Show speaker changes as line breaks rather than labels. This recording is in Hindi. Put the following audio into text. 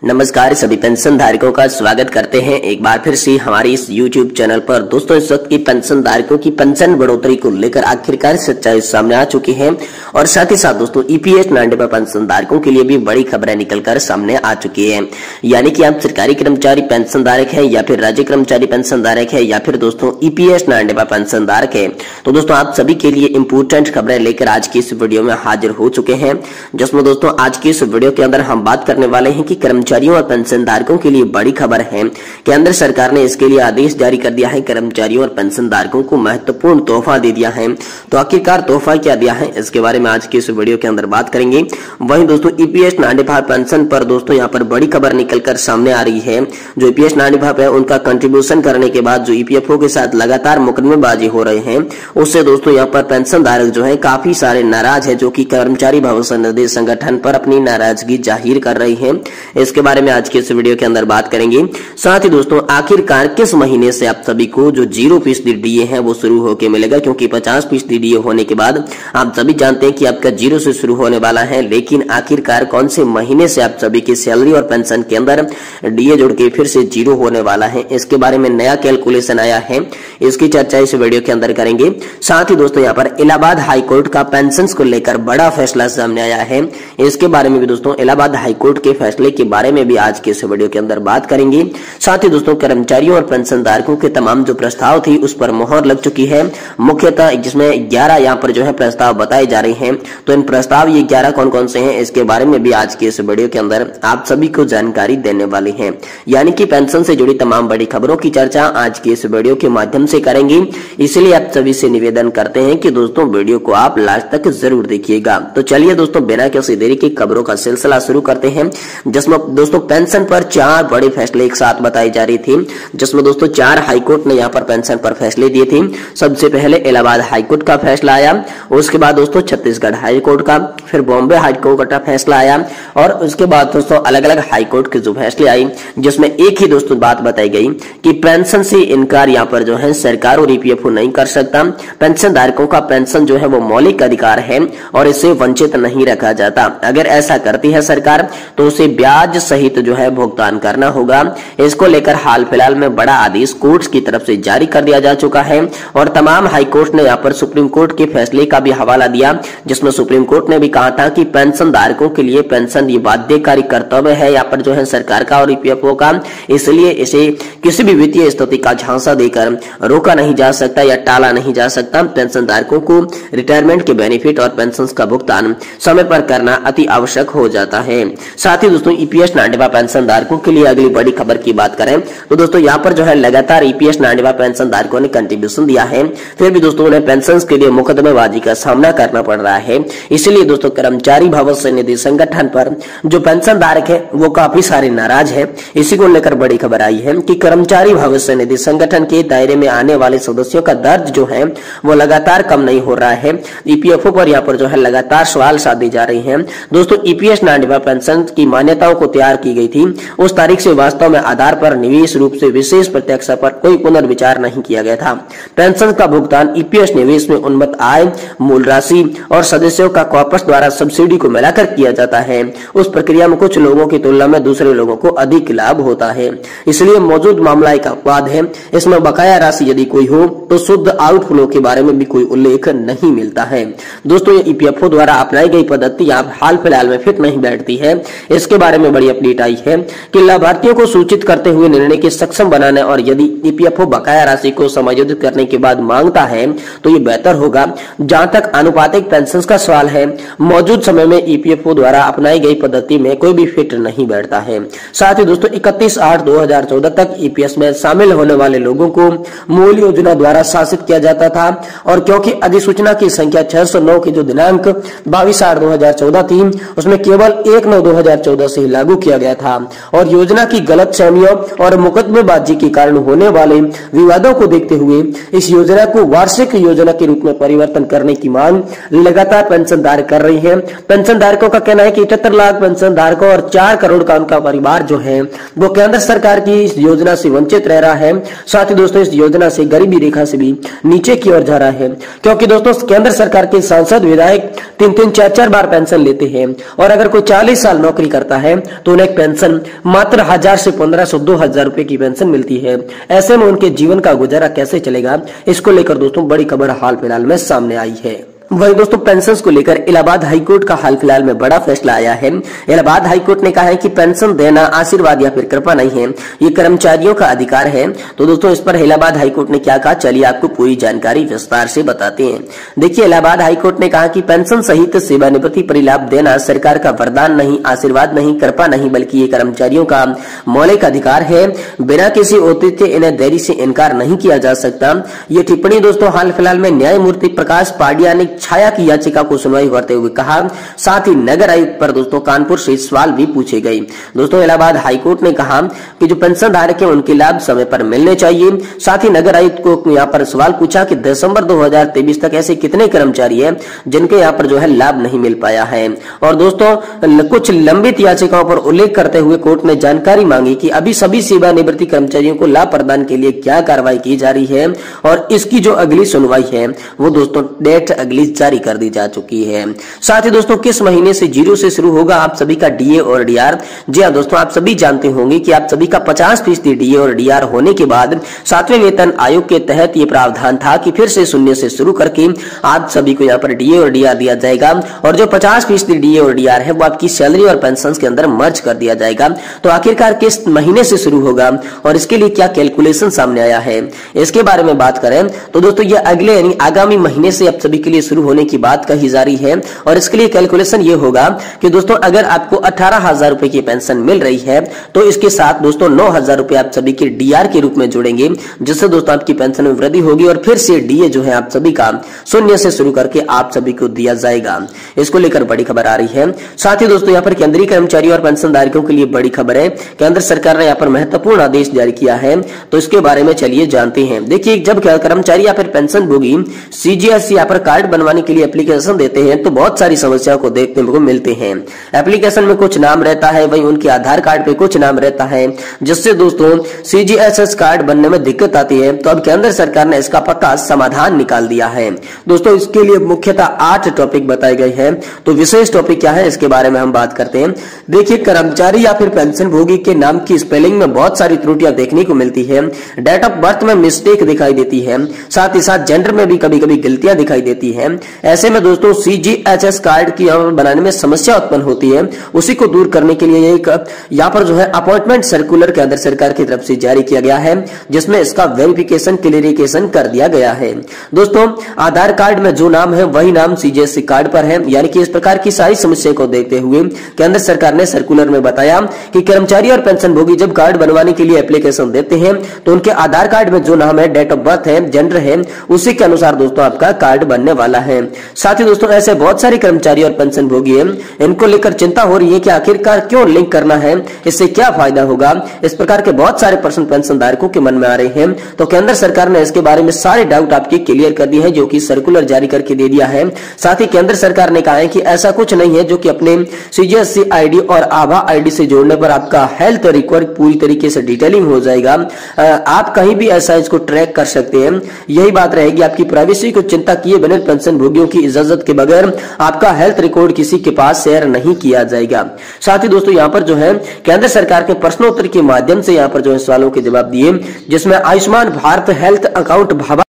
नमस्कार सभी पेंशन धारकों का स्वागत करते हैं एक बार फिर से हमारे इस YouTube चैनल पर। दोस्तों इस वक्त की पेंशन धारकों की पेंशन बढ़ोतरी को लेकर आखिरकार सच्चाई सामने आ चुकी है और साथ ही साथ दोस्तों EPS 90 पेंशन धारकों के लिए भी बड़ी खबरें निकलकर सामने आ चुकी है। यानी कि आप सरकारी कर्मचारी पेंशन धारक है या फिर राज्य कर्मचारी पेंशन धारक है या फिर दोस्तों EPS 90 पेंशन धारक है, तो दोस्तों आप सभी के लिए इंपोर्टेंट खबरें लेकर आज की इस वीडियो में हाजिर हो चुके हैं। जिसमें दोस्तों आज की इस वीडियो के अंदर हम बात करने वाले हैं कि कर्मचारियों और पेंशन धारकों के लिए बड़ी खबर है। केंद्र सरकार ने इसके लिए आदेश जारी कर दिया है। कर्मचारियों और पेंशन धारकों को महत्वपूर्ण तोहफा दे दिया है। तो आखिरकार तोहफा क्या दिया है, इसके बारे में आज की इस वीडियो के अंदर बात करेंगे। वहीं दोस्तों EPS 95 पेंशन पर दोस्तों यहाँ पर बड़ी खबर निकलकर सामने आ रही है। जो EPS 95 है उनका कंट्रीब्यूशन करने के बाद जो EPFO के साथ लगातार मुकदमेबाजी हो रहे हैं, उससे दोस्तों यहाँ पर पेंशन धारक जो है काफी सारे नाराज है, जो कि कर्मचारी भविष्य निधि संगठन पर अपनी नाराजगी जाहिर कर रही है। इसके बारे में आज के इस वीडियो के अंदर बात करेंगे। साथ ही दोस्तों आखिरकार किस महीने से आप सभी को जो 0% DA है वो शुरू होकर मिलेगा, क्योंकि 50% DA होने के बाद आप सभी जानते हैं कि आपका 0 से शुरू होने वाला है। लेकिन आखिरकार कौन से महीने से आप सभी की सैलरी और पेंशन के अंदर DA जोड़ के फिर से 0 होने वाला है, इसके बारे में नया कैलकुलेशन आया है, इसकी चर्चा इस वीडियो के अंदर करेंगे। साथ ही दोस्तों यहाँ पर इलाहाबाद हाईकोर्ट का पेंशन को लेकर बड़ा फैसला सामने आया है, इसके बारे में भी दोस्तों इलाहाबाद हाईकोर्ट के फैसले के बारे में भी आज के इस वीडियो के अंदर बात करेंगे। साथ ही दोस्तों कर्मचारियों और पेंशन धारकों के तमाम जो प्रस्ताव थी उस पर मोहर लग चुकी है, मुख्यतः जिसमें 11 यहाँ पर जो है प्रस्ताव बताए जा रहे हैं। तो इन प्रस्ताव ये 11 कौन कौन से हैं, इसके बारे में भी आज के इस वीडियो के अंदर आप सभी को जानकारी देने वाली है। यानी कि पेंशन से जुड़ी तमाम बड़ी खबरों की चर्चा आज के इस वीडियो के माध्यम से करेंगे। इसलिए आप सभी से निवेदन करते हैं कि दोस्तों वीडियो को आप लास्ट तक जरूर देखिएगा। तो चलिए दोस्तों बिना किसी देरी के खबरों का सिलसिला शुरू करते हैं, जिसमें दोस्तों पेंशन पर 4 बड़े फैसले एक साथ बताई जा रही थी। जिसमें दोस्तों 4 हाईकोर्ट ने यहाँ पर पेंशन पर फैसले दिए थे। सबसे पहले इलाहाबाद हाईकोर्ट का फैसला आया, उसके बाद दोस्तों छत्तीसगढ़ हाईकोर्ट का, फिर बॉम्बे हाईकोर्ट का फैसला आया और उसके बाद दोस्तों अलग अलग हाईकोर्ट के जो फैसले आई, जिसमें एक ही दोस्तों बात बताई गई कि पेंशन से इनकार यहाँ पर जो है सरकार और EPFO नहीं कर सकता। पेंशन धारकों का पेंशन जो है वो मौलिक अधिकार है और इससे वंचित नहीं रखा जाता। अगर ऐसा करती है सरकार तो उसे ब्याज सहित जो है भुगतान करना होगा। इसको लेकर हाल फिलहाल में बड़ा आदेश कोर्ट की तरफ से जारी कर दिया जा चुका है और तमाम हाई कोर्ट ने यहाँ पर सुप्रीम कोर्ट के फैसले का भी हवाला दिया, जिसमें सुप्रीम कोर्ट ने भी कहा था कि पेंशन धारकों के लिए पेंशन ये बाध्यकारी कर्तव्य है यहाँ पर जो है सरकार का और EPFO का, इसलिए इसे किसी भी वित्तीय स्थिति का झांसा देकर रोका नहीं जा सकता या टाला नहीं जा सकता। पेंशन धारकों को रिटायरमेंट के बेनिफिट और पेंशन का भुगतान समय पर करना अति आवश्यक हो जाता है। साथ ही दोस्तों EPS 95 पेंशन धारकों के लिए अगली बड़ी खबर की बात करें तो दोस्तों यहाँ पर जो है लगातार EPS 95 पेंशन धारकों ने कंट्रीब्यूशन दिया है, फिर भी दोस्तों उन्हें पेंशन के लिए मुकदमेबाजी का सामना करना पड़ रहा है। इसलिए दोस्तों कर्मचारी भविष्य निधि संगठन पर जो पेंशन धारक है वो काफी सारे नाराज है। इसी को लेकर बड़ी खबर आई है कि कर्मचारी भविष्य निधि संगठन के दायरे में आने वाले सदस्यों का दर्द जो है वो लगातार कम नहीं हो रहा है। EPFO पर यहाँ पर जो है लगातार सवाल साधे जा रहे हैं। दोस्तों EPS 95 पेंशन की मान्यताओं को तैयार की गई थी, उस तारीख से वास्तव में आधार पर निवेश रूप से विशेष प्रत्यक्ष पर कोई पुनर्विचार नहीं किया गया था। पेंशन का भुगतान EPS निवेश में उन्मत्त आय, मूल राशि और सदस्यों का कॉर्पस द्वारा सब्सिडी को मिलाकर किया जाता है। उस प्रक्रिया में कुछ लोगों की तुलना में दूसरे लोगों को अधिक लाभ होता है। इसलिए मौजूद मामला एक अपवाद है। इसमें बकाया राशि यदि कोई हो तो शुद्ध आउटफ्लो के बारे में भी कोई उल्लेख नहीं मिलता है। दोस्तों ये EPFO द्वारा अपनाई गई पद्धति आप हाल फिलहाल में फिट नहीं बैठती है। इसके बारे में बड़ी अपडेट आई है कि लाभार्थियों को सूचित करते हुए निर्णय के सक्षम बनाने और यदि EPFO बकाया राशि को समायोजित करने के बाद मांगता है तो ये बेहतर होगा। जहां तक आनुपातिक पेंशन का सवाल है, मौजूद समय में EPFO द्वारा अपनाई गई पद्धति में कोई भी फिट नहीं बैठता है। साथ ही दोस्तों 31/8/2014 तक EPS में शामिल होने वाले लोगों को मूल योजना द्वारा शासित किया जाता था और क्योंकि अधिसूचना की संख्या 609 की जो दिनांक 22/8/2014 थी उसमें केवल 1/9/2014 से लागू किया गया था और योजना की गलतफहमियों और मुकदमेबाजी के कारण होने वाले विवादों को देखते हुए इस योजना को वार्षिक योजना के रूप में परिवर्तन करने की मांग लगातार पेंशन धारक कर रही है। पेंशन धारकों का कहना है कि 78 लाख पेंशन धारकों और 4 करोड़ का उनका परिवार जो है वो केंद्र सरकार की इस योजना से वंचित रह रहा है। साथ ही दोस्तों इस योजना से गरीबी रेखा से भी नीचे की ओर जा रहा है, क्योंकि दोस्तों केंद्र सरकार के सांसद विधायक 3-3, 4-4 बार पेंशन लेते हैं और अगर कोई 40 साल नौकरी करता है तो उन्हें पेंशन मात्र 1000 से 1500 2000 रुपए की पेंशन मिलती है। ऐसे में उनके जीवन का गुजारा कैसे चलेगा, इसको लेकर दोस्तों बड़ी खबर हाल फिलहाल में सामने आई है। वही दोस्तों पेंशन को लेकर इलाहाबाद हाईकोर्ट का हाल फिलहाल में बड़ा फैसला आया है। इलाहाबाद हाईकोर्ट ने कहा है कि पेंशन देना आशीर्वाद या फिर कृपा नहीं है, ये कर्मचारियों का अधिकार है। तो दोस्तों इस पर इलाहाबाद हाईकोर्ट ने क्या कहा, चलिए आपको पूरी जानकारी विस्तार से बताते हैं। देखिए, इलाहाबाद हाईकोर्ट ने कहा कि पेंशन सहित सेवानिवृत्ति परिलाभ देना सरकार का वरदान नहीं, आशीर्वाद नहीं, कृपा नहीं, बल्कि ये कर्मचारियों का मौलिक अधिकार है। बिना किसी औचित्य इन्हें देरी से इनकार नहीं किया जा सकता। ये टिप्पणी दोस्तों हाल फिलहाल में न्यायमूर्ति प्रकाश पाडिया ने छाया की याचिका को सुनवाई करते हुए कहा। साथ ही नगर आयुक्त पर दोस्तों कानपुर से सवाल भी पूछे गए। दोस्तों इलाहाबाद हाईकोर्ट ने कहा कि जो पेंशन धारक है उनके लाभ समय पर मिलने चाहिए। साथ ही नगर आयुक्त को यहाँ पर सवाल पूछा कि दिसंबर 2023 तक ऐसे कितने कर्मचारी हैं जिनके यहाँ पर जो है लाभ नहीं मिल पाया है। और दोस्तों कुछ लंबित याचिकाओं पर उल्लेख करते हुए कोर्ट ने जानकारी मांगी कि अभी सभी सेवानिवृत्ति कर्मचारियों को लाभ प्रदान के लिए क्या कार्रवाई की जा रही है और इसकी जो अगली सुनवाई है वो दोस्तों डेट अगली जारी कर दी जा चुकी है। साथ ही दोस्तों किस महीने से 0 से शुरू होगा आप सभी का डीए और डीआर। जी हाँ दोस्तों, आप सभी जानते होंगे कि आप सभी का 50% डीए और डीआर होने के बाद 7वें वेतन आयोग के तहत ये प्रावधान था कि फिर से 0 से शुरू करके आप सभी को यहाँ पर डीए और डीआर दिया जाएगा और जो 50% डीए और डीआर है वो आपकी सैलरी और पेंशन के अंदर मर्ज कर दिया जाएगा। तो आखिरकार किस महीने से शुरू होगा और इसके लिए क्या कैलकुलेशन सामने आया है, इसके बारे में बात करें तो दोस्तों ये अगले यानी आगामी महीने से आप सभी के लिए शुरू होने की बात कही जा रही है। और इसके लिए कैलकुलेशन ये होगा कि दोस्तों अगर आपको 18,000 रुपए की पेंशन मिल रही है तो इसके साथ दोस्तों 9,000 रुपए आप सभी के डीआर के रूप में जोड़ेंगे, जिससे दोस्तों आपकी पेंशन में वृद्धि होगी और फिर से डीए जो है आप सभी का 0 से शुरू करके आप सभी को दिया जाएगा। इसको लेकर बड़ी खबर आ रही है। साथ ही दोस्तों यहाँ पर केंद्रीय कर्मचारी और पेंशन धारकों के लिए बड़ी खबर है। केंद्र सरकार ने यहाँ पर महत्वपूर्ण आदेश जारी किया है, तो इसके बारे में चलिए जानते हैं। देखिए, जब कर्मचारी या फिर पेंशन भोगी सीजीएससी यहाँ पर कार्ड बनवाने के लिए एप्लीकेशन देते हैं तो बहुत सारी समस्याओं को देखने को मिलते हैं। एप्लीकेशन में कुछ नाम रहता है, वहीं उनके आधार कार्ड पे कुछ नाम रहता है, जिससे दोस्तों सीजीएसएस कार्ड बनने में दिक्कत आती है। तो अब केंद्र सरकार ने इसका पक्का समाधान निकाल दिया है। दोस्तों इसके लिए मुख्यतः 8 टॉपिक बताए गए हैं। तो विशेष टॉपिक क्या है इसके बारे में हम बात करते हैं। देखिए, कर्मचारी या फिर पेंशन भोगी के नाम की स्पेलिंग में बहुत सारी त्रुटियां देखने को मिलती है। डेट ऑफ बर्थ में मिस्टेक दिखाई देती है, साथ ही साथ जेंडर में भी कभी कभी गलतियां दिखाई देती है। ऐसे में दोस्तों सीजीएचएस कार्ड की बनाने में समस्या उत्पन्न होती है। उसी को दूर करने के लिए एक यहाँ पर जो है अपॉइंटमेंट सर्कुलर केंद्र सरकार की तरफ से जारी किया गया है, जिसमें इसका वेरिफिकेशन क्लियरिफिकेशन कर दिया गया है। दोस्तों आधार कार्ड में जो नाम है वही नाम सीजीएससी कार्ड पर है। यानी कि इस प्रकार की सारी समस्या को देखते हुए केंद्र सरकार ने सर्कुलर में बताया कि कर्मचारी और पेंशन भोगी जब कार्ड बनवाने के लिए एप्लीकेशन देते हैं तो उनके आधार कार्ड में जो नाम है, डेट ऑफ बर्थ है, जेंडर है, उसी के अनुसार दोस्तों आपका कार्ड बनने वाला है। साथ ही दोस्तों ऐसे बहुत सारे कर्मचारी और पेंशन भोगी हैं, इनको लेकर चिंता हो रही है कि आखिरकार क्यों लिंक करना है, इससे क्या फायदा होगा। इस प्रकार के बहुत सारे प्रश्न पेंशन धारकों के मन में आ रहे हैं। तो केंद्र सरकार ने इसके बारे में सारे डाउट आपके क्लियर कर दिए हैं, जो कि सर्कुलर जारी करके दे दिया है। साथ ही केंद्र सरकार ने कहा है कि ऐसा कुछ नहीं है जो कि अपने सीजीएससी आईडी और आभा आईडी से जोड़ने पर आपका हेल्थ रिकॉर्ड पूरी तरीके से डिटेलिंग हो जाएगा। आप कहीं भी ऐसा इसको ट्रैक कर सकते हैं। यही बात रहेगी, आपकी प्राइवेसी को चिंता किए बिना पेंशन भोगियों की इजाजत के बगैर आपका हेल्थ रिकॉर्ड किसी के पास शेयर नहीं किया जाएगा। साथ ही दोस्तों यहाँ पर जो है केंद्र सरकार के प्रश्नोत्तर के माध्यम से यहाँ पर जो है सवालों के जवाब दिए, जिसमें आयुष्मान भारत हेल्थ अकाउंट